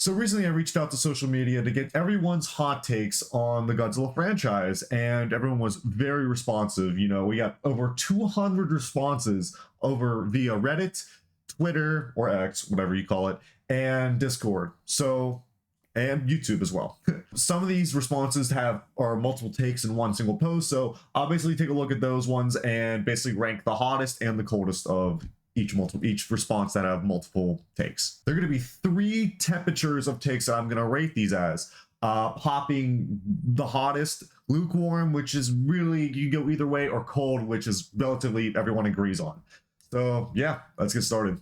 So recently I reached out to social media to get everyone's hot takes on the Godzilla franchise, and everyone was very responsive. You know, we got over 200 responses over via Reddit, Twitter, or X, whatever you call it, and Discord. So, and YouTube as well. Some of these responses are multiple takes in one single post, so I'll basically take a look at those ones and basically rank the hottest and the coldest of each response that have multiple takes. There are going to be 3 temperatures of takes that I'm going to rate these as. Popping, the hottest; lukewarm, which is really, you go either way; or cold, which is relatively everyone agrees on. So yeah, let's get started.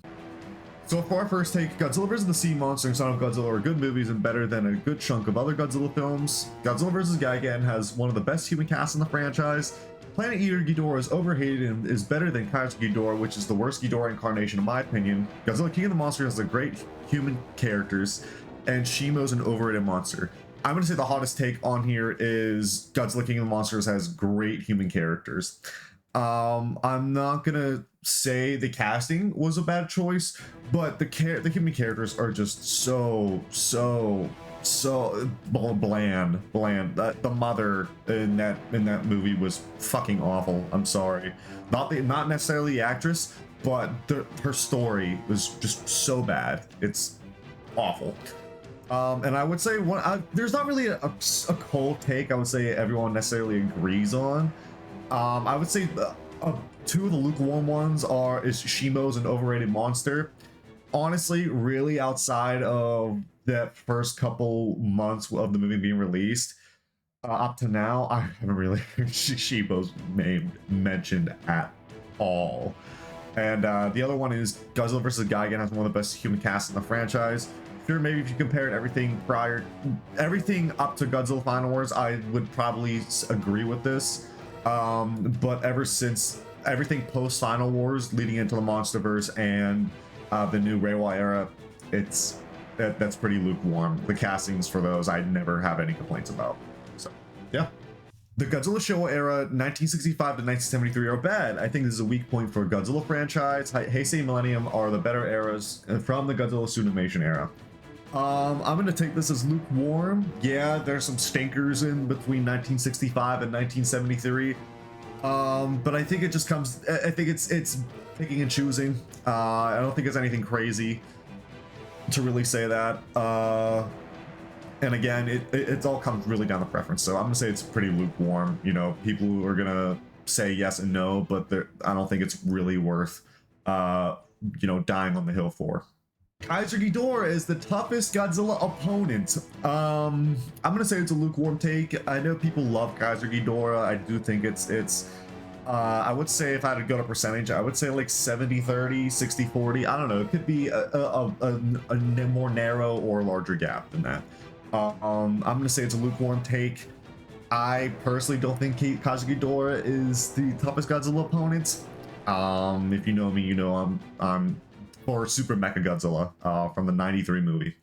So for our first take, Godzilla vs. the Sea Monster and Son of Godzilla are good movies and better than a good chunk of other Godzilla films. Godzilla vs. Gigan has one of the best human casts in the franchise. Planet Eater Ghidorah is overhated and is better than Kaiser Ghidorah, which is the worst Ghidorah incarnation in my opinion. Godzilla King of the Monsters has a great human characters, and Shimo's an overrated monster. I'm going to say the hottest take on here is Godzilla King of the Monsters has great human characters. I'm not going to say the casting was a bad choice, but the human characters are just so bland. The mother in that movie was fucking awful. I'm sorry, not necessarily the actress, but her story was just so bad. It's awful. And I would say there's not really a cold take I would say everyone necessarily agrees on. I would say 2 of the lukewarm ones is Shimo's an overrated monster. Honestly, really, outside of that first couple months of the movie being released, up to now, I haven't really heard Shimo's name mentioned at all. And the other one is Godzilla vs. Gigan has one of the best human casts in the franchise. Sure, maybe if you compared everything up to Godzilla Final Wars, I would probably agree with this. But ever since everything post Final Wars leading into the Monsterverse and the new Reiwa era, that's pretty lukewarm. The castings for those I never have any complaints about. So yeah. The Godzilla Showa era 1965 to 1973 are bad. I think this is a weak point for Godzilla franchise. Heisei Millennium are the better eras from the Godzilla Tsunimation era. I'm gonna take this as lukewarm. Yeah, there's some stinkers in between 1965 and 1973. But I think it just comes, I think it's picking and choosing. I don't think it's anything crazy to really say that. And again, it all comes really down to preference. So I'm gonna say it's pretty lukewarm. You know, people are gonna say yes and no, but I don't think it's really worth, dying on the hill for. Kaiser Ghidorah is the toughest Godzilla opponent. I'm gonna say it's a lukewarm take. I know people love Kaiser Ghidorah. I do think it's I would say if I had to go to percentage, I would say like 70-30, 60-40. I don't know. It could be a more narrow or larger gap than that. I'm gonna say it's a lukewarm take. I personally don't think Kaiser Ghidorah is the toughest Godzilla opponent. If you know me, you know I'm for Super Mechagodzilla from the '93 movie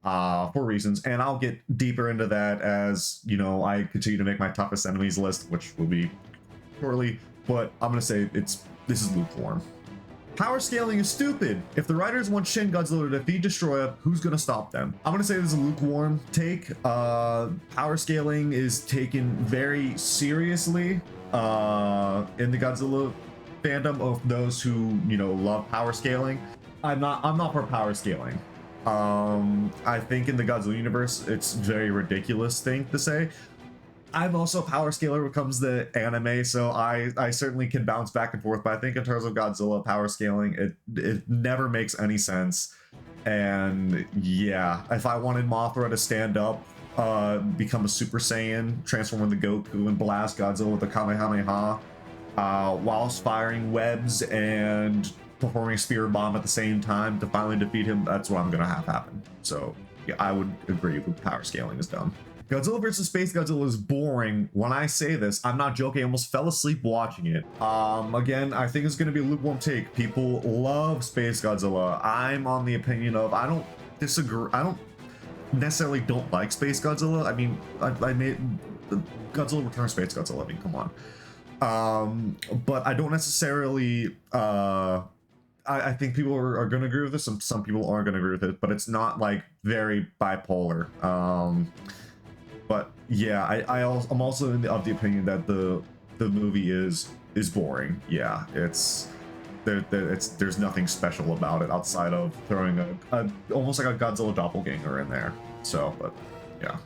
for reasons, and I'll get deeper into that as I continue to make my toughest enemies list, which will be shortly. But I'm gonna say this is lukewarm. Power scaling is stupid. If the writers want Shin Godzilla to defeat Destroyer, who's gonna stop them? I'm gonna say this is a lukewarm take. Power scaling is taken very seriously in the Godzilla fandom of those who love power scaling. I'm not for power scaling. I think in the Godzilla universe, it's a very ridiculous thing to say. I'm also a power scaler when it comes to anime, so I certainly can bounce back and forth, but I think in terms of Godzilla power scaling, it never makes any sense. And yeah, if I wanted Mothra to stand up, become a Super Saiyan, transform into Goku, and blast Godzilla with a Kamehameha, whilst firing webs and performing a spear bomb at the same time to finally defeat him, that's what I'm gonna have happen. So yeah, I would agree with power scaling is dumb. Godzilla vs. Space Godzilla is boring. When I say this, I'm not joking. I almost fell asleep watching it. Again, I think it's going to be a lukewarm take. People love Space Godzilla. I'm on the opinion of, I don't disagree. I don't necessarily don't like Space Godzilla. I mean, I made Godzilla Return Space Godzilla. I mean, come on. But I don't necessarily I think people are going to agree with this. Some people aren't going to agree with it, but it's not like very bipolar. But yeah, I'm also of the opinion that the movie is boring. Yeah, it's there's nothing special about it outside of throwing a almost like a Godzilla doppelganger in there. So, but yeah.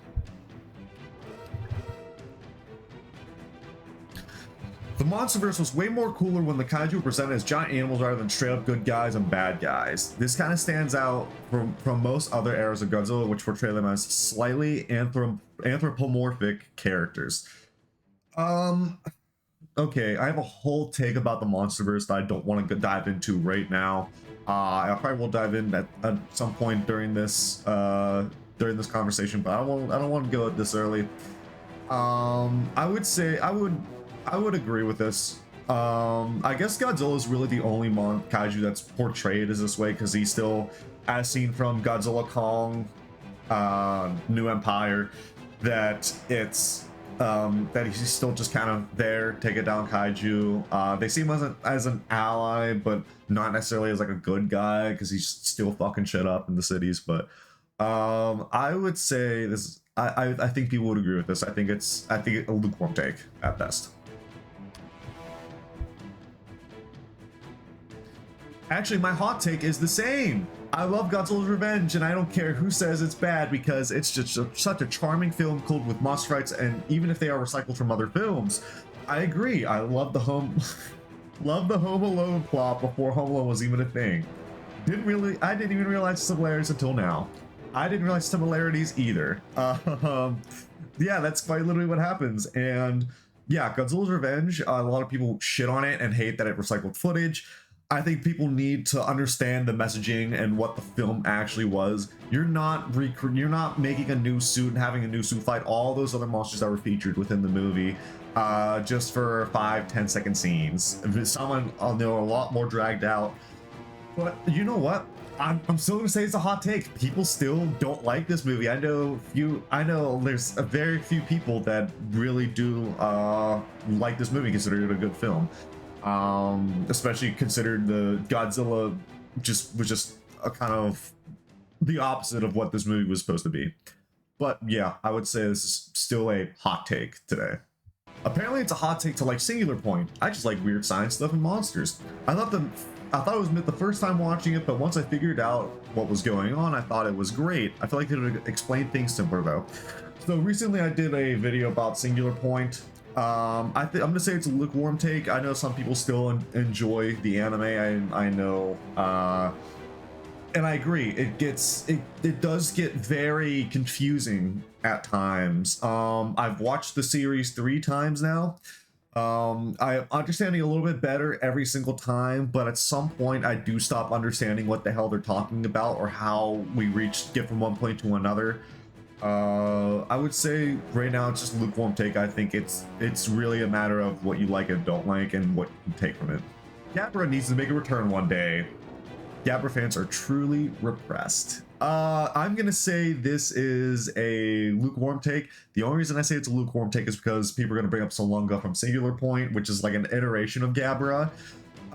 The Monsterverse was way more cooler when the kaiju were presented as giant animals rather than straight up good guys and bad guys. This kind of stands out from most other eras of Godzilla, which portray them as slightly anthropomorphic characters. Okay, I have a whole take about the Monsterverse that I don't want to dive into right now. I probably will dive in at some point during this conversation, but I don't want to go this early. I would say I would agree with this. I guess Godzilla is really the only kaiju that's portrayed as this way because he's still, as seen from Godzilla Kong, New Empire, that it's that he's still just kind of there, take it down kaiju. They see him as an ally, but not necessarily as like a good guy because he's still fucking shit up in the cities. But I would say this. I think people would agree with this. I think a lukewarm take at best. Actually, my hot take is the same. I love Godzilla's Revenge, and I don't care who says it's bad because it's just such a charming film filled with monster fights, and even if they are recycled from other films, I agree. I love the love the Home Alone plot before Home Alone was even a thing. I didn't even realize similarities until now. I didn't realize similarities either. Yeah, that's quite literally what happens, and yeah, Godzilla's Revenge. A lot of people shit on it and hate that it recycled footage. I think people need to understand the messaging and what the film actually was. You're not making a new suit and having a new suit fight all those other monsters that were featured within the movie just for 5-10 second scenes. Someone I'll know a lot more dragged out. But you know what? I'm still gonna say it's a hot take. People still don't like this movie. I know there's a very few people that really do like this movie, consider it a good film. Especially considered the Godzilla was just a kind of the opposite of what this movie was supposed to be. But yeah, I would say this is still a hot take today. Apparently it's a hot take to like Singular Point. I just like weird science stuff and monsters. I thought it was the first time watching it, but once I figured out what was going on, I thought it was great. I feel like it would explain things simpler though. So recently I did a video about Singular Point. I'm gonna say it's a lukewarm take. I know some people still enjoy the anime. I know, and I agree. It does get very confusing at times. I've watched the series 3 times now. I'm understanding a little bit better every single time, but at some point I do stop understanding what the hell they're talking about or how we get from one point to another. I would say right now it's just a lukewarm take. I think it's really a matter of what you like and don't like and what you take from it. Gabra needs to make a return one day. Gabra fans are truly repressed. I'm gonna say this is a lukewarm take. The only reason I say it's a lukewarm take is because people are gonna bring up Solunga from Singular Point, which is like an iteration of Gabra.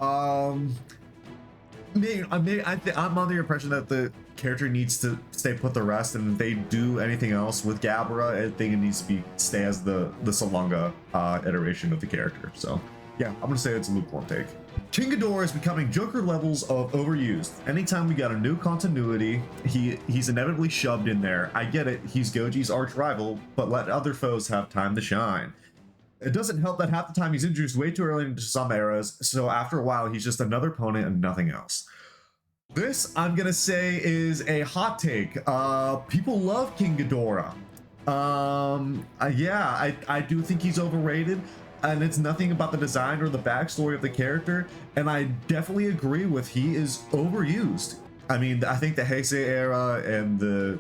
I'm under the impression that the character needs to stay put the rest, and if they do anything else with Gabra, I think it needs to stay as the Solunga iteration of the character. So yeah, I'm gonna say it's a lukewarm take. King Ghidorah is becoming Joker levels of overused. Anytime we got a new continuity, he's inevitably shoved in there. I get it, he's Goji's arch rival, but let other foes have time to shine. It doesn't help that half the time he's introduced way too early into some eras, so after a while he's just another opponent and nothing else. This, I'm gonna say, is a hot take. People love King Ghidorah. Yeah, I do think he's overrated, and it's nothing about the design or the backstory of the character, and I definitely agree with he is overused. I mean, I think the Heisei era and the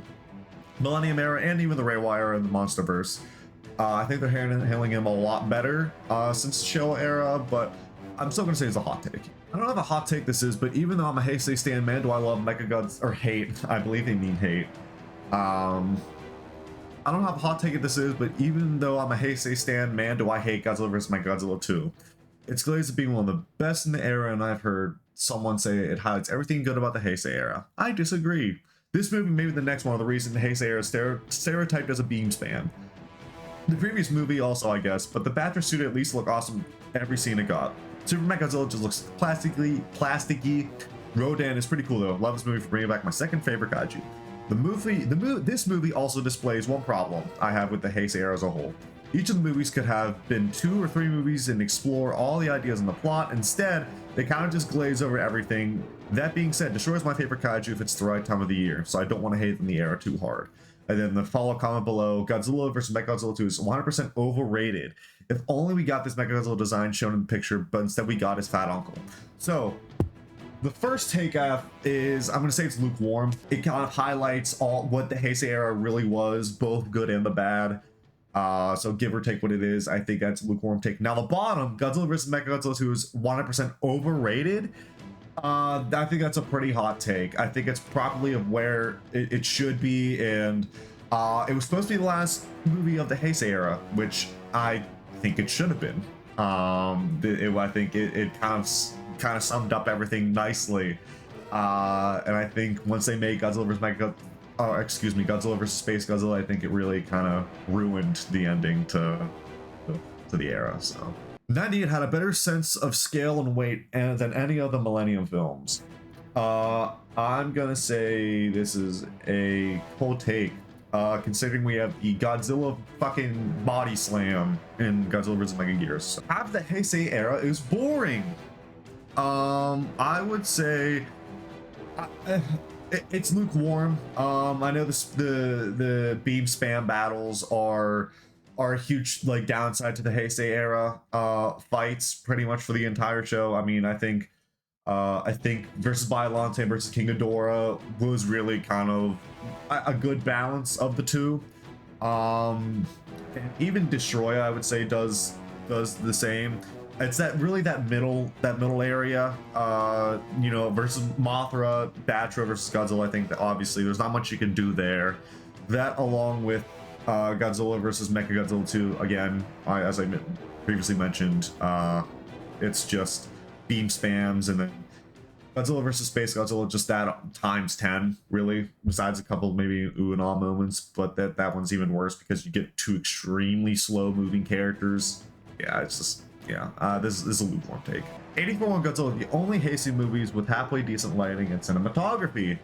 Millennium era and even the Reiwa era and the Monsterverse, I think they're handling him a lot better since the Showa era, but I'm still gonna say it's a hot take. I don't know how a hot take this is, but even though I'm a Heisei stan man, do I love Mechagods or hate? I believe they mean hate. I don't know how hot take this is, but even though I'm a Heisei stan man, do I hate Godzilla vs. Mechagodzilla 2? It's glazed as being one of the best in the era, and I've heard someone say it highlights everything good about the Heisei era. I disagree. This movie, maybe the next one, of the reason the Heisei era is stereotyped as a beam span. The previous movie also, I guess, but the Bachelor suit at least looked awesome every scene it got. Super Godzilla just looks plasticky. Rodan is pretty cool though. Love this movie for bringing back my second favorite kaiju. This movie also displays one problem I have with the Heisei era as a whole. Each of the movies could have been 2 or 3 movies and explore all the ideas in the plot. Instead, they kind of just glaze over everything. That being said, Destroyer is my favorite kaiju if it's the right time of the year, so I don't want to hate on the era too hard. And then the follow comment below, Godzilla vs. Mechagodzilla 2 is 100% overrated. If only we got this Mechagodzilla design shown in the picture, but instead we got his fat uncle. So, the first take is, I'm going to say it's lukewarm. It kind of highlights what the Heisei era really was, both good and the bad. So give or take what it is, I think that's a lukewarm take. Now the bottom, Godzilla vs. Mechagodzilla 2 is 100% overrated. I think that's a pretty hot take. I think it's probably of where it should be, and it was supposed to be the last movie of the Heisei era, which I think it should have been. I think it kind of summed up everything nicely, and I think once they made Godzilla vs. Godzilla vs. Space Godzilla, I think it really kind of ruined the ending to the era. So 98 had a better sense of scale and weight than any of the Millennium films. I'm gonna say this is a cold take, considering we have the Godzilla fucking body slam in Godzilla vs. Megagears. Half the Heisei era is boring. I would say it's lukewarm. I know the beam spam battles are a huge like downside to the Heisei era fights pretty much for the entire show. I mean, I think versus Biollante versus King Ghidorah was really kind of a good balance of the two. And even Destroyer, I would say, does the same. It's that middle area, versus Mothra, Batra versus Godzilla. I think that obviously there's not much you can do there. That along with Godzilla versus Mechagodzilla 2, again, as I previously mentioned, it's just beam spams, and then Godzilla versus Space Godzilla, just that times 10, really, besides a couple maybe ooh and ah moments, but that one's even worse because you get 2 extremely slow moving characters. Yeah, it's just, this is a lukewarm take. 84 and Godzilla, the only Heisei movies with halfway decent lighting and cinematography.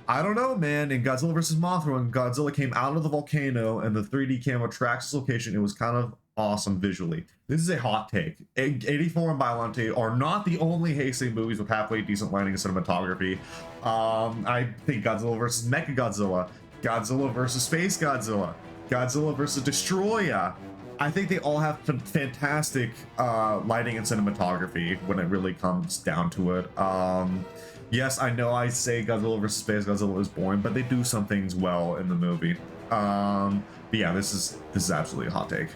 I don't know, man. In Godzilla vs. Mothra, when Godzilla came out of the volcano and the 3D camera tracks its location, it was kind of awesome visually. This is a hot take. 84 and Biollante are not the only Heisei movies with halfway decent lighting and cinematography. I think Godzilla vs. Mechagodzilla, Godzilla vs. Space Godzilla, Godzilla vs. Destroyer, I think they all have fantastic lighting and cinematography when it really comes down to it. Yes, I know I say Godzilla vs. Space Godzilla is boring, but they do some things well in the movie. But yeah, this is absolutely a hot take.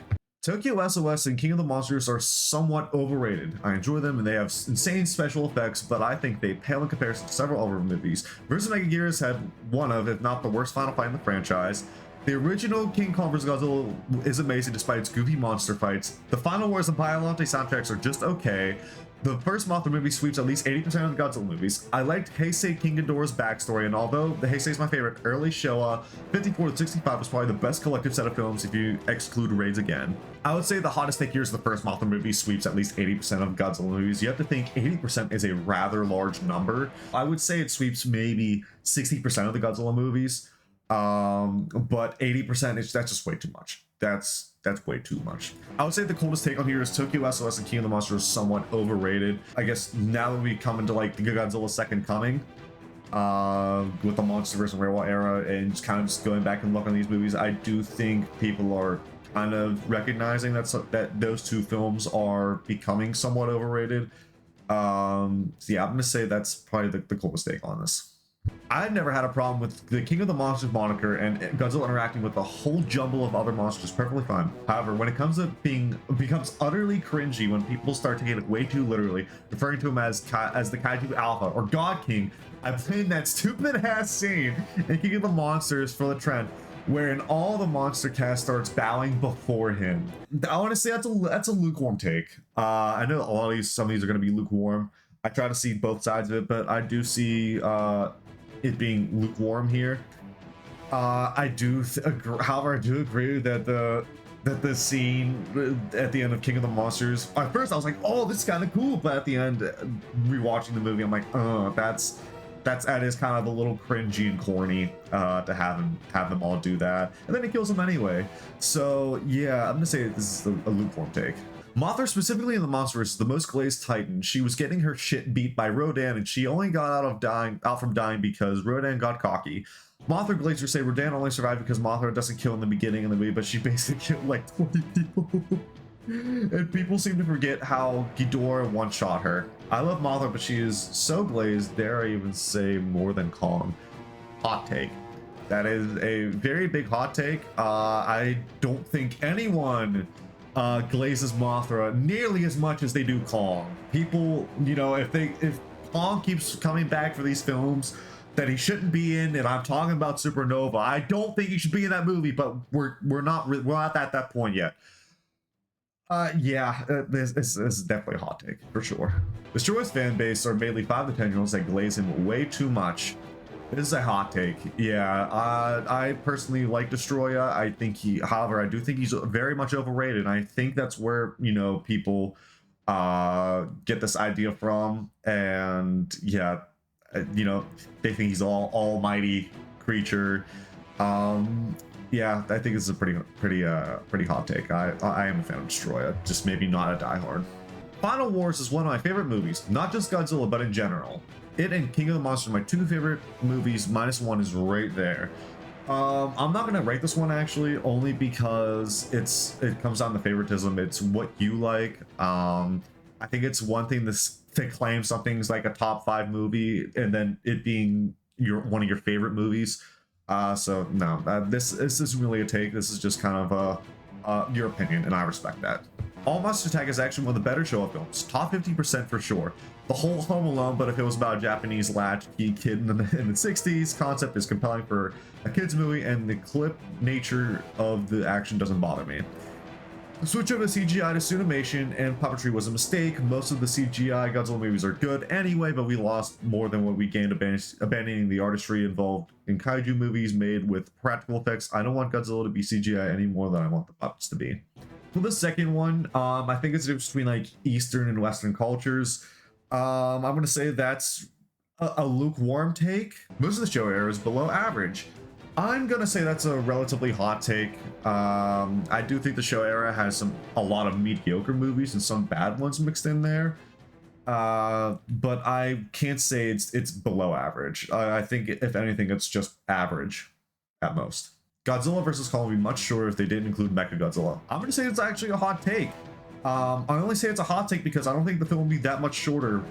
Tokyo SOS and King of the Monsters are somewhat overrated. I enjoy them and they have insane special effects, but I think they pale in comparison to several other movies. Vs. Megagears had one of, if not the worst final fight in the franchise. The original King Kong vs. Godzilla is amazing despite its goofy monster fights. The Final Wars and Biollante soundtracks are just okay. The first Mothra movie sweeps at least 80% of the Godzilla movies. I liked Heisei King Ghidorah's backstory, and although the Heisei is my favorite, early Showa 54 to 65 was probably the best collective set of films if you exclude Raids again. I would say the hottest take here is the first Mothra movie sweeps at least 80% of Godzilla movies. You have to think 80% is a rather large number. I would say it sweeps maybe 60% of the Godzilla movies. But 80% that's just way too much. That's way too much. I would say the coolest take on here is Tokyo SOS and King of the Monsters is somewhat overrated. I guess now that we come into like the Godzilla Second Coming, with the MonsterVerse and Werewolf era, and just kind of just going back and looking at these movies, I do think people are kind of recognizing that those two films are becoming somewhat overrated. So yeah, I'm gonna say that's probably the coolest take on this. I've never had a problem with the King of the Monsters moniker and Godzilla interacting with a whole jumble of other monsters perfectly fine. However, when it comes to it becomes utterly cringy when people start taking it way too literally, referring to him as the Kaiju Alpha or God King. I blamed that stupid ass scene in King of the Monsters for the trend, wherein all the monster cast starts bowing before him. I want to say that's a lukewarm take. I know some of these are going to be lukewarm. I try to see both sides of it, but I do see it being lukewarm here. However, I do agree that the scene at the end of King of the Monsters. At first, I was like, "Oh, this is kind of cool," but at the end, rewatching the movie, I'm like, "Oh, that is kind of a little cringy and corny to have them all do that." And then he kills him anyway. So yeah, I'm gonna say this is a lukewarm take. Mothra, specifically in the Monsterverse, is the most glazed Titan. She was getting her shit beat by Rodan, and she only got out from dying because Rodan got cocky. Mothra Glazer say Rodan only survived because Mothra doesn't kill in the beginning of the movie, but she basically killed like 20 people. And people seem to forget how Ghidorah one-shot her. I love Mothra, but she is so glazed, dare I even say more than Kong. Hot take. That is a very big hot take. I don't think anyone glazes Mothra nearly as much as they do Kong. People, if Kong keeps coming back for these films that he shouldn't be in, and I'm talking about Supernova, I don't think he should be in that movie, but we're not at that point yet. This is definitely a hot take for sure. Destroy's fan base are mainly 5 to 10 year olds that glaze him way too much. This is a hot take. Yeah, I personally like Destroya. However, I do think he's very much overrated. And I think that's where, people get this idea from. And yeah, they think he's almighty creature. Yeah, I think it's a pretty hot take. I am a fan of Destroya, just maybe not a diehard. Final Wars is one of my favorite movies, not just Godzilla, but in general. It and King of the Monsters are my 2 favorite movies. -1 is right there. I'm not gonna rate this one actually, only because it comes down to favoritism. It's what you like. I think it's one thing to claim something's like a top 5 movie and then it being one of your favorite movies. So no, this isn't really a take. This is just kind of your opinion, and I respect that. All Monsters Attack is actually one of the better Showa films, top 50% for sure. The whole Home Alone, but if it was about a Japanese latchkey kid in the 60s, concept is compelling for a kids movie, and the clip nature of the action doesn't bother me. The switch over CGI to Sunimation and puppetry was a mistake. Most of the CGI Godzilla movies are good anyway, but we lost more than what we gained abandoning the artistry involved in kaiju movies made with practical effects. I don't want Godzilla to be CGI any more than I want the puppets to be. For the second one, I think it's a difference between like Eastern and Western cultures. I'm going to say that's a lukewarm take. Most of the show era is below average. I'm gonna say that's a relatively hot take. I do think the show era has a lot of mediocre movies and some bad ones mixed in there. But I can't say it's below average. I think if anything, it's just average at most. Godzilla vs. Kong would be much shorter if they didn't include Mechagodzilla. I'm gonna say it's actually a hot take. I only say it's a hot take because I don't think the film will be that much shorter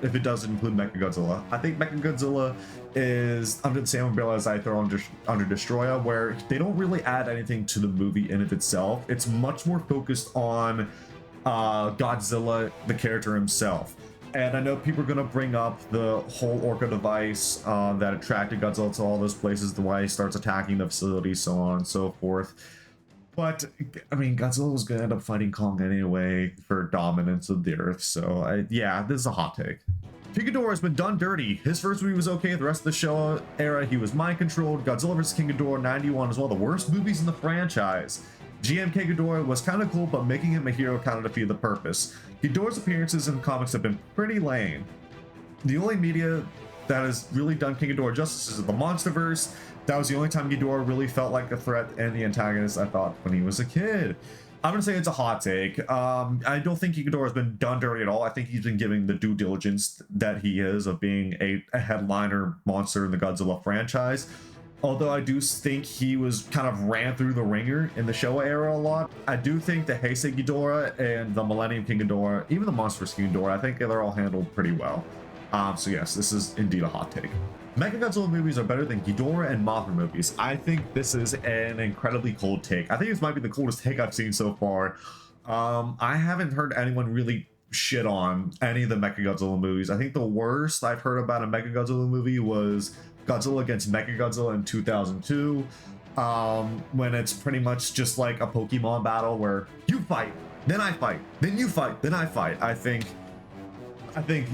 if it doesn't include Mechagodzilla. I think Mechagodzilla is under the same umbrella as I throw under Destroya, where they don't really add anything to the movie in of itself. It's much more focused on Godzilla, the character himself. And I know people are going to bring up the whole Orca device that attracted Godzilla to all those places, the way he starts attacking the facility, so on and so forth. But, I mean, Godzilla was going to end up fighting Kong anyway for dominance of the Earth. So, yeah, this is a hot take. King Ghidorah has been done dirty. His first movie was okay. The rest of the Showa era, he was mind-controlled. Godzilla vs. King Ghidorah 91 is one of the worst movies in the franchise. GMK Ghidorah was kind of cool, but making him a hero kind of defeated the purpose. Ghidorah's appearances in comics have been pretty lame. The only media that has really done King Ghidorah justice is the Monsterverse. That was the only time Ghidorah really felt like a threat and the antagonist, I thought, when he was a kid. I'm going to say it's a hot take. I don't think Ghidorah has been done dirty at all. I think he's been given the due diligence that he is of being a headliner monster in the Godzilla franchise. Although I do think he was kind of ran through the ringer in the Showa era a lot. I do think the Heisei Ghidorah and the Millennium King Ghidorah, even the Monsterverse King Ghidorah, I think they're all handled pretty well. So yes, this is indeed a hot take. Mechagodzilla movies are better than Ghidorah and Mothra movies. I think this is an incredibly cold take. I think this might be the coldest take I've seen so far. I haven't heard anyone really shit on any of the Mechagodzilla movies. I think the worst I've heard about a Mechagodzilla movie was Godzilla against Mechagodzilla in 2002, when it's pretty much just like a Pokemon battle where you fight, then I fight, then you fight, then I fight. I think I think,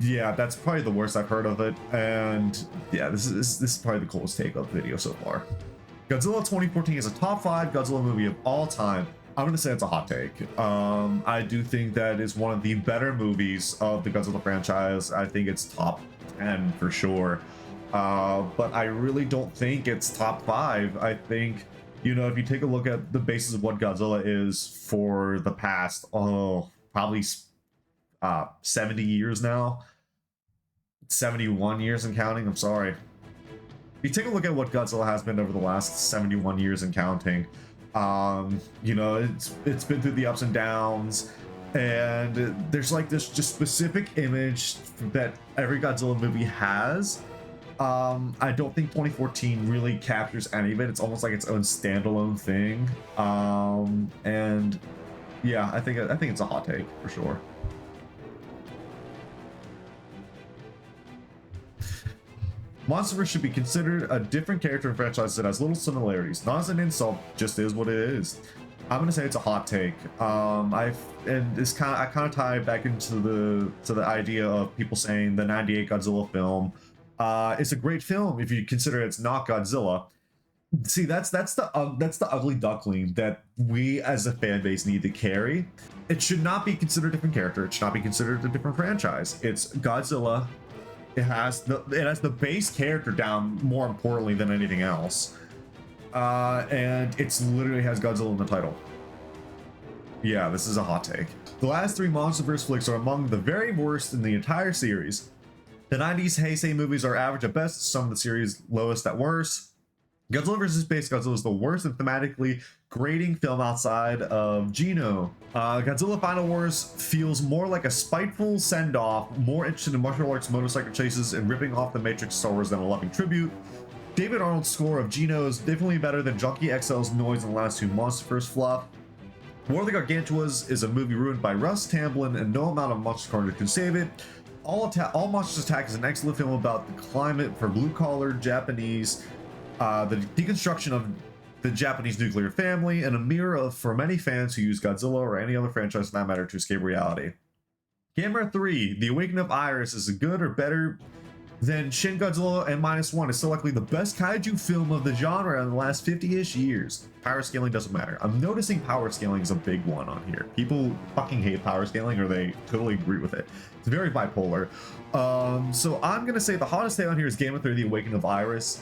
yeah, that's probably the worst I've heard of it. And yeah, this is probably the coolest take of the video so far. Godzilla 2014 is a top 5 Godzilla movie of all time. I'm gonna say it's a hot take. I do think that is one of the better movies of the Godzilla franchise. I think it's top 10 for sure. But I really don't think it's top 5. I think, you know, if you take a look at the basis of what Godzilla is for the past, probably 70 years now, 71 years and counting, I'm sorry. If you take a look at what Godzilla has been over the last 71 years and counting, you know, it's been through the ups and downs, and there's like this just specific image that every Godzilla movie has. I don't think 2014 really captures any of it. It's almost like its own standalone thing. And yeah, I think it's a hot take for sure. Monsterverse should be considered a different character in franchise that has little similarities. Not as an insult, just is what it is. I'm gonna say it's a hot take. I kind of tie it back into the idea of people saying the '98 Godzilla film is a great film if you consider it's not Godzilla. See, that's the ugly duckling that we as a fan base need to carry. It should not be considered a different character. It should not be considered a different franchise. It's Godzilla. It has the base character down more importantly than anything else, and it's literally has Godzilla in the title. Yeah, this is a hot take. The last 3 MonsterVerse flicks are among the very worst in the entire series. The 90s Heisei movies are average at best, some of the series lowest at worst. Godzilla vs. Space Godzilla is the worst and thematically grating film outside of Gino. Godzilla Final Wars feels more like a spiteful send-off, more interested in martial arts, motorcycle chases, and ripping off the Matrix Star Wars than a loving tribute. David Arnold's score of Gino is definitely better than Junkie XL's noise in the last 2 MonsterVerse fluff. War of the Gargantuas is a movie ruined by Russ Tamblyn, and no amount of monster carnage can save it. All Monsters Attack is an excellent film about the climate for blue-collar Japanese, the deconstruction of the Japanese nuclear family, and a mirror for many fans who use Godzilla or any other franchise for that matter to escape reality. Gamera 3, The Awakening of Iris is good or better than Shin Godzilla and -1. It's still likely the best kaiju film of the genre in the last 50-ish years. Power scaling doesn't matter. I'm noticing power scaling is a big one on here. People fucking hate power scaling or they totally agree with it. It's very bipolar. So I'm gonna say the hottest take on here is Gamera 3, The Awakening of Iris.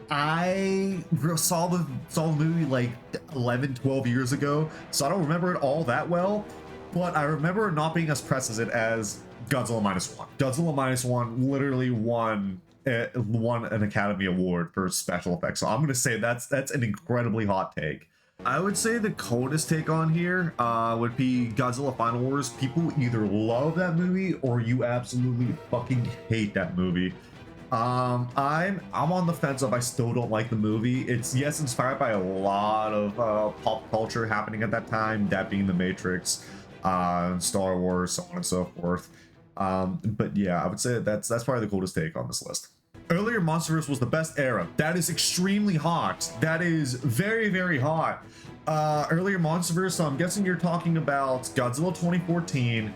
I saw the movie like 11-12 years ago, so I don't remember it all that well, but I remember it not being as pressed as it as Godzilla -1. Godzilla -1 literally won an Academy Award for special effects, so I'm gonna say that's an incredibly hot take. I would say the coldest take on here would be Godzilla Final Wars. People either love that movie or you absolutely fucking hate that movie. I'm on the fence of I still don't like the movie. It's inspired by a lot of pop culture happening at that time, that being the Matrix, Star Wars, so on and so forth. But yeah, I would say that's probably the coolest take on this list. Earlier MonsterVerse was the best era. That is extremely hot. That is very, very hot. Earlier MonsterVerse, so I'm guessing you're talking about Godzilla 2014,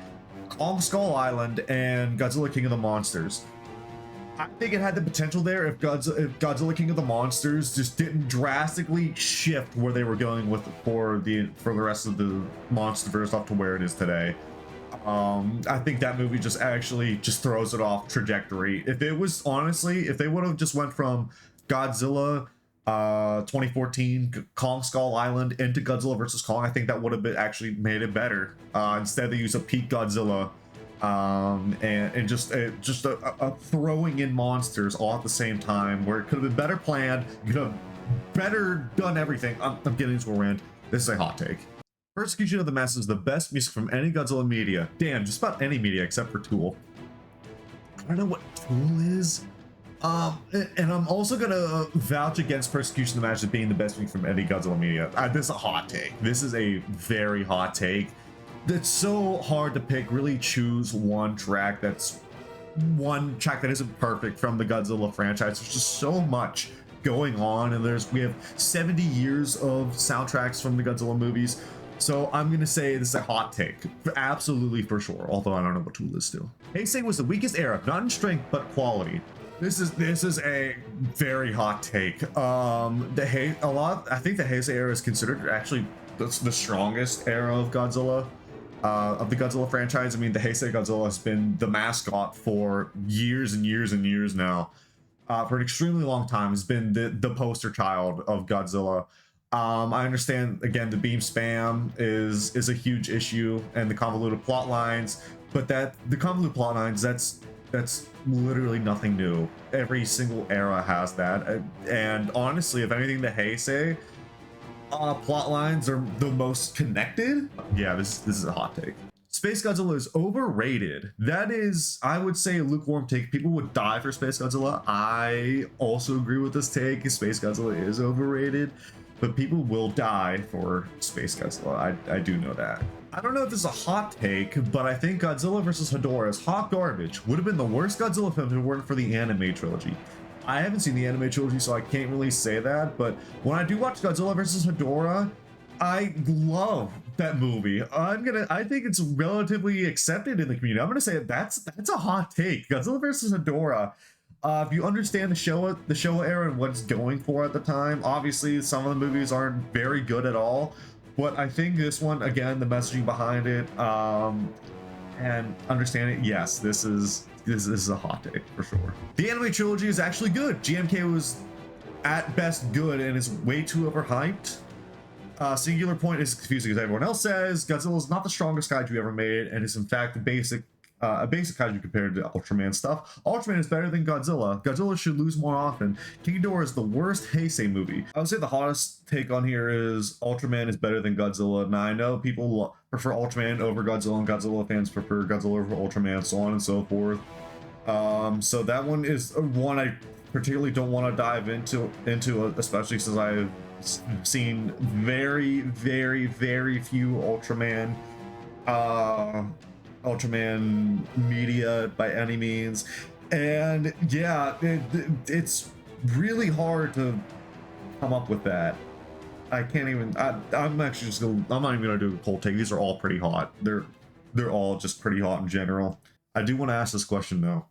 Kong Skull Island, and Godzilla King of the Monsters. I think it had the potential there if Godzilla King of the Monsters just didn't drastically shift where they were going with for the rest of the MonsterVerse up to where it is today. I think that movie just throws it off trajectory. If it was honestly, if they would have just went from Godzilla 2014 Kong Skull Island into Godzilla vs. Kong, I think that would have actually made it better. Instead they use a peak Godzilla and just a throwing in monsters all at the same time, where it could have been better planned. You could have better done everything. I'm getting into a rant. This is a hot take. Persecution of the Masses is the best music from any Godzilla media. Damn, just about any media except for Tool. I don't know what Tool is. And I'm also gonna vouch against Persecution of the Masses being the best music from any Godzilla media. This is a hot take. This is a very hot take. It's so hard to pick, really choose one track that isn't perfect from the Godzilla franchise. There's just so much going on, and we have 70 years of soundtracks from the Godzilla movies. So I'm gonna say this is a hot take, absolutely for sure. Although I don't know what tool is still. Heisei was the weakest era, not in strength but quality. This is a very hot take. I think the Heisei era is considered actually the strongest era of Godzilla, of the Godzilla franchise. I mean, the Heisei Godzilla has been the mascot for years and years and years now. For an extremely long time, has been the poster child of Godzilla. I understand, again, the beam spam is a huge issue and the convoluted plot lines, but the convoluted plot lines, that's literally nothing new. Every single era has that. And honestly, if anything, the Heisei plot lines are the most connected. Yeah, this is a hot take. Space Godzilla is overrated. That is, I would say, a lukewarm take. People would die for Space Godzilla. I also agree with this take. Space Godzilla is overrated, but people will die for Space Godzilla. I do know that. I don't know if this is a hot take, but I think Godzilla vs. Hedorah is hot garbage. Would have been the worst Godzilla film if it weren't for the anime trilogy. I haven't seen the anime trilogy, so I can't really say that, but when I do watch Godzilla vs. Hedorah, I love that movie. I think it's relatively accepted in the community. I'm gonna say that's a hot take. Godzilla vs. Hedorah. If you understand the Showa era and what it's going for at the time, obviously some of the movies aren't very good at all. But I think this one, again, the messaging behind it, and understand it, yes, this is a hot take for sure. The anime trilogy is actually good. GMK was at best good and is way too overhyped. Singular Point is confusing as everyone else says. Godzilla is not the strongest kaiju ever made and is in fact a basic kaiju compared to Ultraman stuff. Ultraman is better than Godzilla. Godzilla should lose more often. King Ghidorah is the worst Heisei movie. I would say the hottest take on here is Ultraman is better than Godzilla. Now I know people prefer Ultraman over Godzilla and Godzilla fans prefer Godzilla over Ultraman, so on and so forth. So that one is one I particularly don't want to dive into, especially since I've seen very, very, very few Ultraman media by any means, and yeah, it's really hard to come up with that. I can't even. I'm actually just gonna. I'm not even gonna do a cold take. These are all pretty hot. They're all just pretty hot in general. I do want to ask this question though.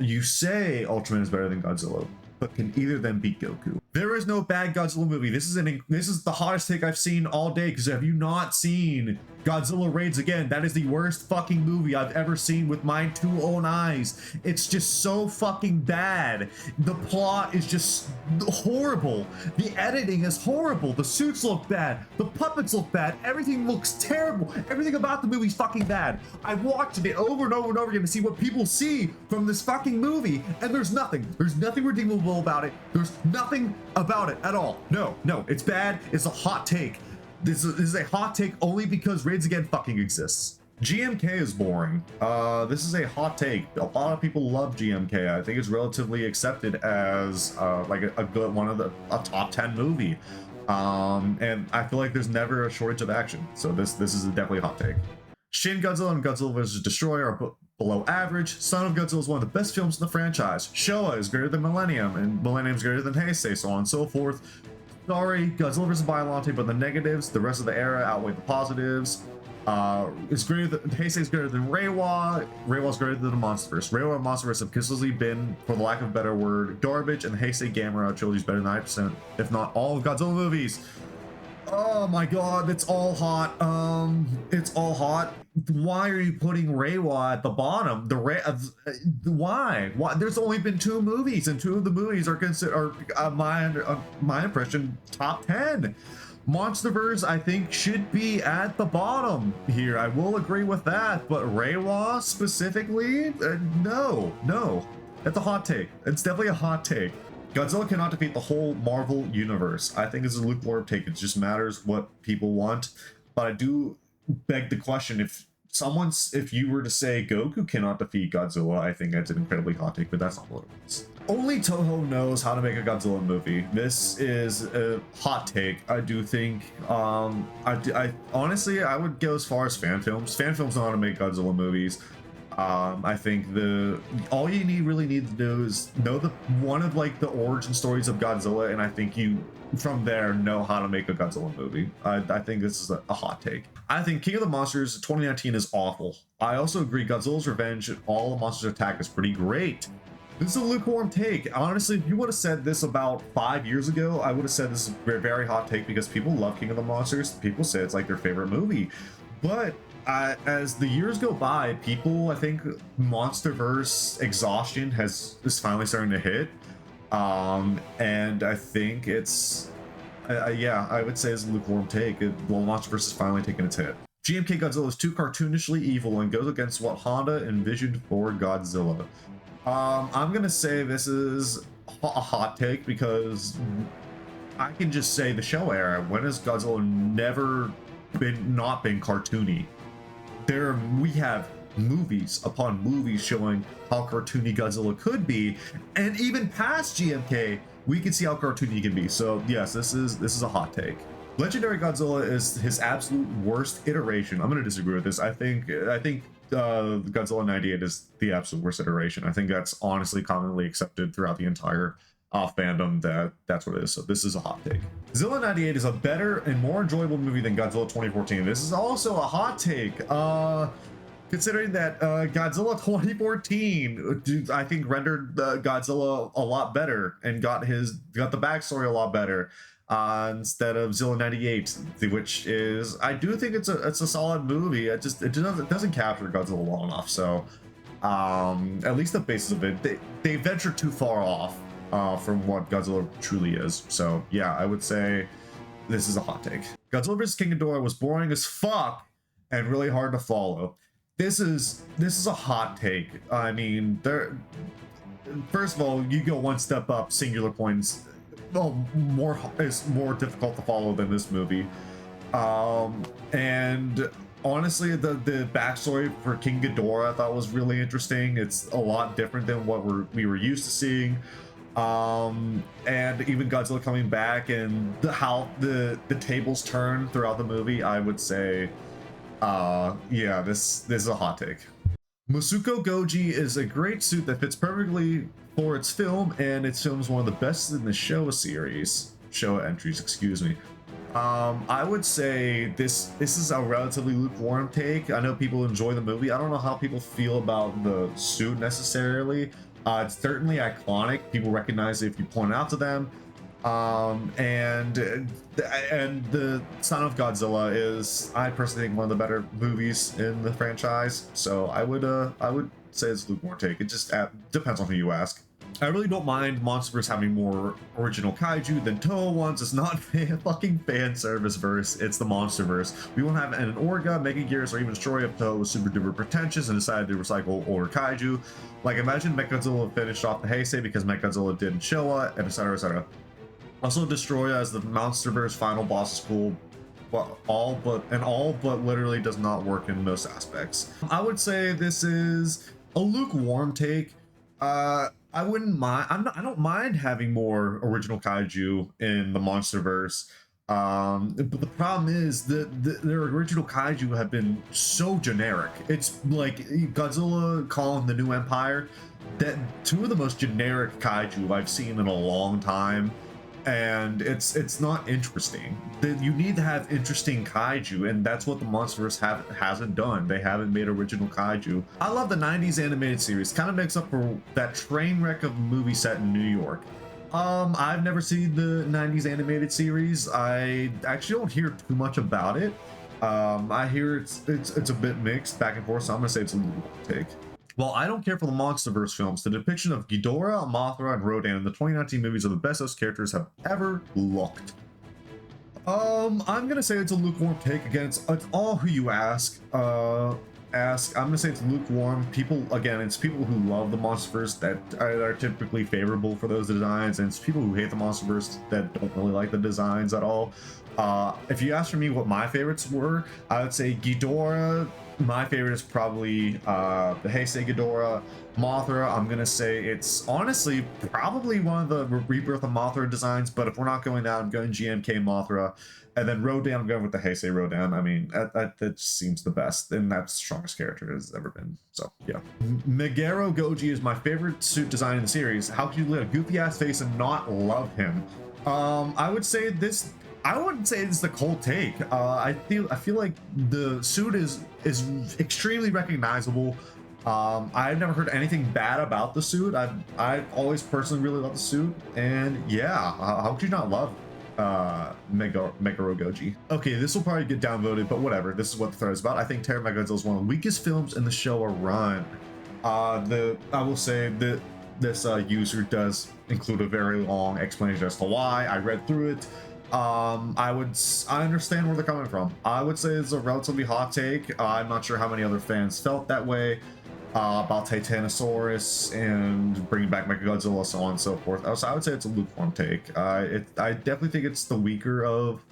You say Ultraman is better than Godzilla, but can either of them beat Goku? There is no bad Godzilla movie. This is the hottest take I've seen all day, because have you not seen Godzilla Raids Again? That is the worst fucking movie I've ever seen with my two own eyes. It's just so fucking bad. The plot is just horrible. The editing is horrible. The suits look bad. The puppets look bad. Everything looks terrible. Everything about the movie's fucking bad. I've watched it over and over and over again to see what people see from this fucking movie, and there's nothing. There's nothing redeemable about it. There's nothing about it at all. No, it's bad. It's a hot take. This is a hot take only because Raids Again fucking exists. GMK is boring. This is a hot take. A lot of people love GMK. I think it's relatively accepted as like a good one of a top 10 movie. And I feel like there's never a shortage of action. So this is definitely a hot take. Shin Godzilla and Godzilla vs. Destroyer are below average. Son of Godzilla is one of the best films in the franchise. Showa is greater than Millennium, and Millennium is greater than Heisei, so on and so forth. Sorry, Godzilla vs. Biollante, but the negatives, the rest of the era outweigh the positives. Heisei is greater than Reiwa. Reiwa is greater than the Monsterverse. Reiwa and Monsterverse have consistently been, for the lack of a better word, garbage, and the Heisei Gamera trilogy is better than 90%, if not all of Godzilla movies. Oh my god, it's all hot. It's all hot. Why are you putting Reiwa at the bottom? Why? There's only been 2 movies, and 2 of the movies are considered, my impression, top 10. Monsterverse, I think, should be at the bottom here. I will agree with that, but Reiwa specifically, no. That's a hot take. It's definitely a hot take. Godzilla cannot defeat the whole Marvel universe. I think it's a lukewarm take. It just matters what people want. But I do beg the question, if you were to say Goku cannot defeat Godzilla, I think that's an incredibly hot take, but that's not what it is. Only Toho knows how to make a Godzilla movie. This is a hot take. I do think, I honestly, I would go as far as fan films. Fan films know how to make Godzilla movies. I think the all you really need to do is know the one of like the origin stories of Godzilla, and I think you from there know how to make a Godzilla movie. I think this is a hot take. I think King of the Monsters 2019 is awful. I also agree Godzilla's Revenge and All the Monsters Attack is pretty great. This is a lukewarm take. Honestly, if you would have said this about 5 years ago, I would have said this is a very, very hot take because people love King of the Monsters. People say it's like their favorite movie. But as the years go by, people, I think MonsterVerse exhaustion is finally starting to hit. And I think it's, yeah, I would say it's a lukewarm take. MonsterVerse is finally taking its hit. GMK Godzilla is too cartoonishly evil and goes against what Honda envisioned for Godzilla. I'm gonna say this is a hot take because I can just say the Showa era. When has Godzilla never not been cartoony? We have movies upon movies showing how cartoony Godzilla could be, and even past GMK, we can see how cartoony he can be. So yes, this is a hot take. Legendary Godzilla is his absolute worst iteration. I'm gonna disagree with this. I think Godzilla 98 is the absolute worst iteration. I think that's honestly commonly accepted throughout the entire fandom that's what it is. So this is a hot take. Godzilla 98 is a better and more enjoyable movie than Godzilla 2014. This is also a hot take. Considering that Godzilla 2014, I think rendered Godzilla a lot better and got the backstory a lot better. Instead of Zilla 98, which is, I do think it's a solid movie. It doesn't capture Godzilla well enough. So at least the basis of it, they venture too far off from what Godzilla truly is. So yeah, I would say this is a hot take. Godzilla vs. King Ghidorah was boring as fuck and really hard to follow. This is a hot take. I mean, first of all, you go one step up, singular points. Well, it's more difficult to follow than this movie. And honestly, the backstory for King Ghidorah I thought was really interesting. It's a lot different than what we were used to seeing. And even Godzilla coming back and how the tables turn throughout the movie, I would say, yeah, this is a hot take. Musuko Goji is a great suit that fits perfectly for its film, and its film is one of the best in the Showa series. Showa entries, excuse me. I would say this is a relatively lukewarm take. I know people enjoy the movie. I don't know how people feel about the suit necessarily. It's certainly iconic. People recognize it if you point it out to them. And the Son of Godzilla is, I personally think, one of the better movies in the franchise. So I would say it's a lukewarm take. It just depends on who you ask. I really don't mind MonsterVerse having more original kaiju than Toho ones. It's not fucking fan service verse. It's the MonsterVerse. We won't have an Orga, Mega Gears, or even Destroy if Toho was super duper pretentious and decided to recycle older kaiju. Like, imagine Mechagodzilla finished off the Heisei because Mechagodzilla didn't Showa, and etc, etc. Also, Destroya as the MonsterVerse final boss is cool, but all but literally does not work in most aspects. I would say this is a lukewarm take. I wouldn't mind. I don't mind having more original kaiju in the MonsterVerse. But the problem is that their original kaiju have been so generic. It's like Godzilla, Kong, the New Empire. That two of the most generic kaiju I've seen in a long time. And it's not interesting. You need to have interesting kaiju, and that's what the MonsterVerse hasn't done. They haven't made original kaiju. I love the 90s animated series. Kind of makes up for that train wreck of a movie set in New York. I've never seen the 90s animated series. I actually don't hear too much about it. I hear it's a bit mixed back and forth, so I'm gonna say it's a little take. While I don't care for the MonsterVerse films, the depiction of Ghidorah, Mothra, and Rodan in the 2019 movies are the best those characters have ever looked. I'm gonna say it's a lukewarm take. Again, it's all who you ask. I'm gonna say it's lukewarm. It's people who love the MonsterVerse that are typically favorable for those designs, and it's people who hate the MonsterVerse that don't really like the designs at all. If you ask for me what my favorites were, I would say Ghidorah, My favorite is probably the Heisei Ghidorah. Mothra, I'm gonna say it's honestly probably one of the Rebirth of Mothra designs, but if we're not going that, I'm going GMK Mothra. And then Rodan, I'm going with the Heisei Rodan. I mean, that just seems the best, and that's the strongest character has ever been. So, yeah. Megero Goji is my favorite suit design in the series. How could you let a goofy ass face and not love him? I would say this. I wouldn't say it's the cold take. I feel like the suit is extremely recognizable. I've never heard anything bad about the suit. I've always personally really loved the suit, and yeah, how could you not love Meguro Goji? Okay, this will probably get downvoted, but whatever. This is what the thread is about. I think Terra Megagodzilla is one of the weakest films in the Showa run. I will say that this user does include a very long explanation as to why. I read through it. I understand where they're coming from. I would say it's a relatively hot take. I'm not sure how many other fans felt that way about Titanosaurus and bringing back Mechagodzilla, so on and so forth. So I would say it's a lukewarm take. I definitely think it's the weaker of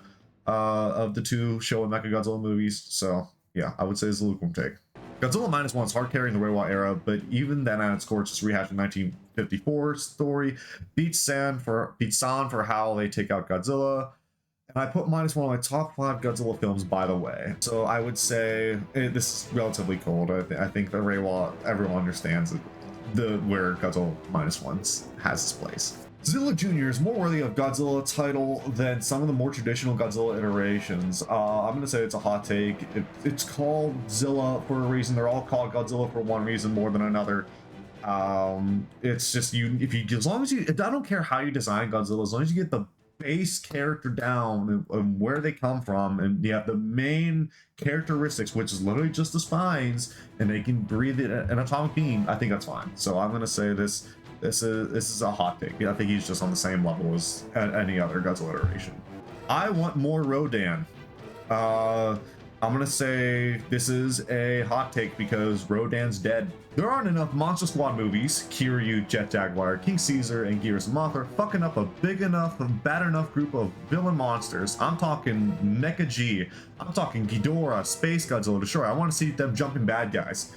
the two Showa Mechagodzilla movies. So yeah, I would say it's a lukewarm take. Godzilla Minus One is hard carrying the Reiwa era, but even then at its core, it's just rehashing 1954 story. Beats San for how they take out Godzilla. And I put Minus One on my top 5 Godzilla films, by the way. So I would say this is relatively cold. I think the Reiwa, everyone understands where Godzilla Minus One has its place. Zilla Jr. is more worthy of Godzilla title than some of the more traditional Godzilla iterations. I'm gonna say it's a hot take. It's called Zilla for a reason. They're all called Godzilla for one reason more than another. It's just as long as you, I don't care how you design Godzilla, as long as you get the base character down and where they come from, and you have the main characteristics, which is literally just the spines, and they can breathe an atomic beam, I think that's fine. So I'm gonna say this is a hot take. I think he's just on the same level as any other Godzilla iteration. I want more Rodan. I'm gonna say this is a hot take because Rodan's dead. There aren't enough Monster Squad movies, Kiryu, Jet Jaguar, King Caesar, and Gears and Mothra fucking up a big enough and bad enough group of villain monsters. I'm talking Mecha G. I'm talking Ghidorah, Space Godzilla, Destroyer. I want to see them jumping bad guys.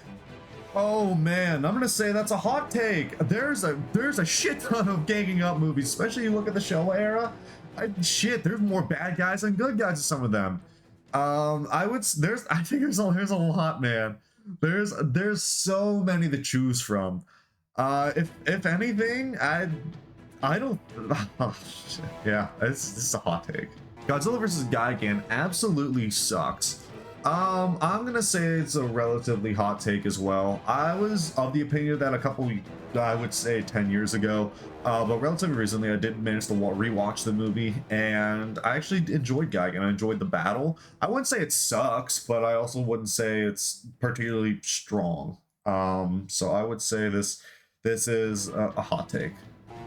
Oh man, I'm gonna say that's a hot take. There's a shit ton of ganging up movies, especially you look at the Showa era. There's more bad guys than good guys in some of them. I think there's a lot, man. There's so many to choose from. If anything, I don't. Oh, shit. Yeah, this is a hot take. Godzilla vs. Gigan absolutely sucks. I'm gonna say it's a relatively hot take as well. I was of the opinion that I would say 10 years ago, but relatively recently I did manage to rewatch the movie, and I actually enjoyed Gigan. I enjoyed the battle. I wouldn't say it sucks, but I also wouldn't say it's particularly strong. So I would say this is a hot take.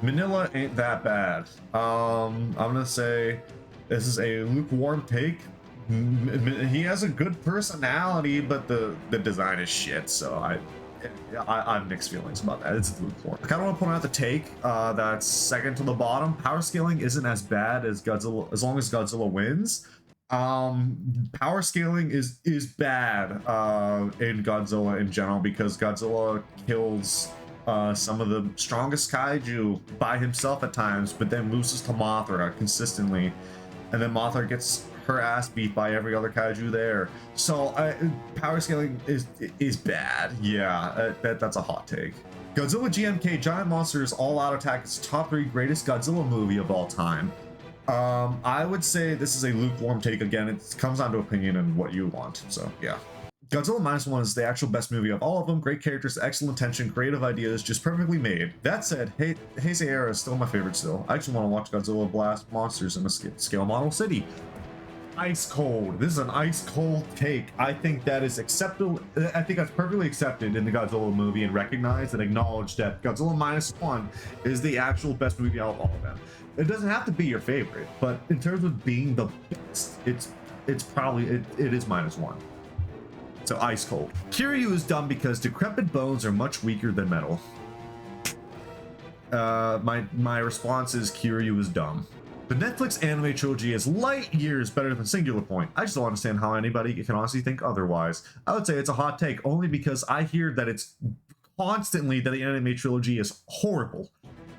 Manila ain't that bad. I'm gonna say this is a lukewarm take. He has a good personality, but the design is shit. So I have mixed feelings about that. It's lukewarm. I kind of want to point out the take that's second to the bottom. Power scaling isn't as bad as Godzilla, as long as Godzilla wins. Power scaling is bad in Godzilla in general because Godzilla kills some of the strongest kaiju by himself at times, but then loses to Mothra consistently, and then Mothra gets her ass beat by every other kaiju there. So power scaling is bad. Yeah, that's a hot take. Godzilla GMK Giant Monsters All Out Attack is top 3 greatest Godzilla movie of all time. I would say this is a lukewarm take. Again, it comes down to opinion and what you want. So yeah. Godzilla Minus One is the actual best movie of all of them. Great characters, excellent tension, creative ideas, just perfectly made. That said, Heisei era is still my favorite still. I actually want to watch Godzilla blast monsters in a scale model city. Ice cold. This is an ice cold take. I think that is acceptable. I think that's perfectly accepted in the Godzilla movie and recognized and acknowledged that Godzilla Minus One is the actual best movie out of all of them. It doesn't have to be your favorite, but in terms of being the best, it's probably it is Minus One. So ice cold. Kiryu is dumb because decrepit bones are much weaker than metal. My response is Kiryu is dumb. The Netflix anime trilogy is light years better than Singular Point. I just don't understand how anybody can honestly think otherwise. I would say it's a hot take only because I hear that it's constantly that the anime trilogy is horrible.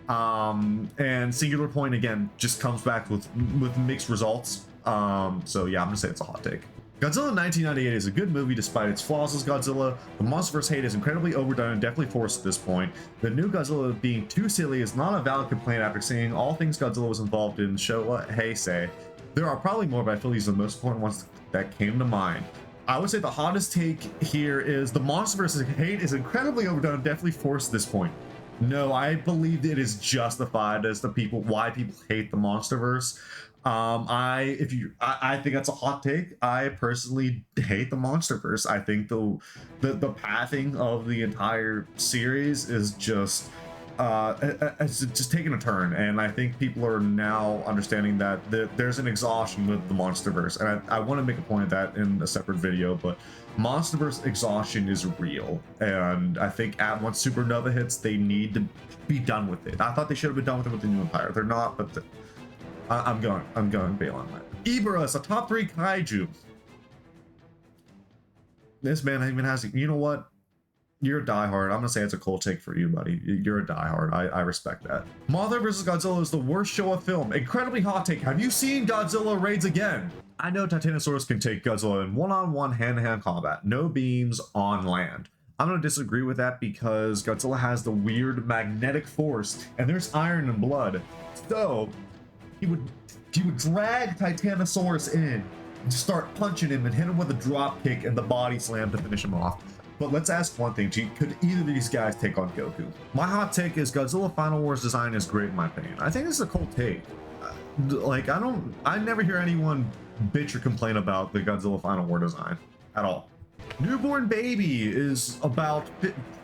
And Singular Point again just comes back with mixed results. So yeah, I'm gonna say it's a hot take. Godzilla 1998 is a good movie despite its flaws as Godzilla. The MonsterVerse hate is incredibly overdone and definitely forced at this point. The new Godzilla being too silly is not a valid complaint after seeing all things Godzilla was involved in Showa Heisei. There are probably more, but I feel these are the most important ones that came to mind. I would say the hottest take here is the MonsterVerse hate is incredibly overdone and definitely forced at this point. No, I believe it is justified as why people hate the MonsterVerse. I think that's a hot take. I personally hate the MonsterVerse. I think the pathing of the entire series is just it's just taking a turn, and I think people are now understanding that there's an exhaustion with the MonsterVerse, and I want to make a point of that in a separate video, but MonsterVerse exhaustion is real, and I think once Supernova hits, they need to be done with it. I thought they should have been done with it with the New Empire. They're not, but I'm going bail on that. Ibara's a top 3 kaiju. This man even has, you know what? You're a diehard. I'm gonna say it's a cold take for you, buddy. You're a diehard. I respect that. Mothra vs. Godzilla is the worst Showa film. Incredibly hot take. Have you seen Godzilla Raids Again? I know Titanosaurus can take Godzilla in one-on-one, hand-to-hand combat. No beams on land. I'm gonna disagree with that because Godzilla has the weird magnetic force, and there's iron and blood. So he would drag Titanosaurus in and start punching him and hit him with a drop kick and the body slam to finish him off. But let's ask one thing, could either of these guys take on Goku? My hot take is Godzilla Final Wars design is great in my opinion. I think this is a cold take. Like, I never hear anyone bitch or complain about the Godzilla Final War design at all. Newborn Baby is about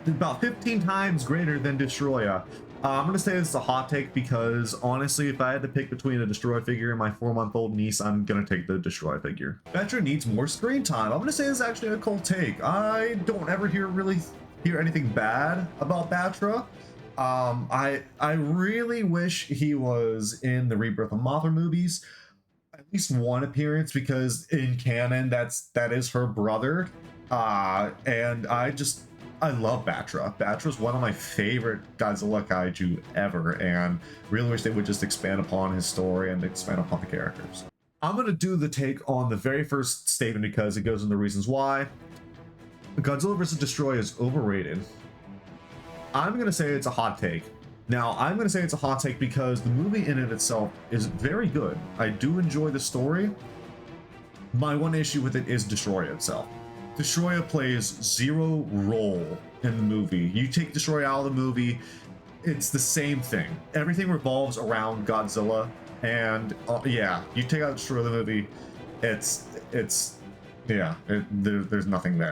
15 times greater than Destroya. I'm gonna say this is a hot take because honestly, if I had to pick between a Destroy figure and my 4-month-old niece, I'm gonna take the Destroy figure. Batra needs more screen time. I'm gonna say this is actually a cold take. I don't ever really hear anything bad about Batra. I really wish he was in the Rebirth of Mothra movies, at least one appearance, because in canon that is her brother. And I love Batra. Batra's one of my favorite Godzilla kaiju ever, and really wish they would just expand upon his story and expand upon the characters. I'm gonna do the take on the very first statement because it goes into the reasons why. Godzilla vs. Destroy is overrated. I'm gonna say it's a hot take. Now, I'm gonna say it's a hot take because the movie in it itself is very good. I do enjoy the story. My one issue with it is Destroya itself. Destroya plays zero role in the movie. You take Destroya out of the movie, it's the same thing. Everything revolves around Godzilla, and yeah, you take out Destroya the movie, there's nothing there.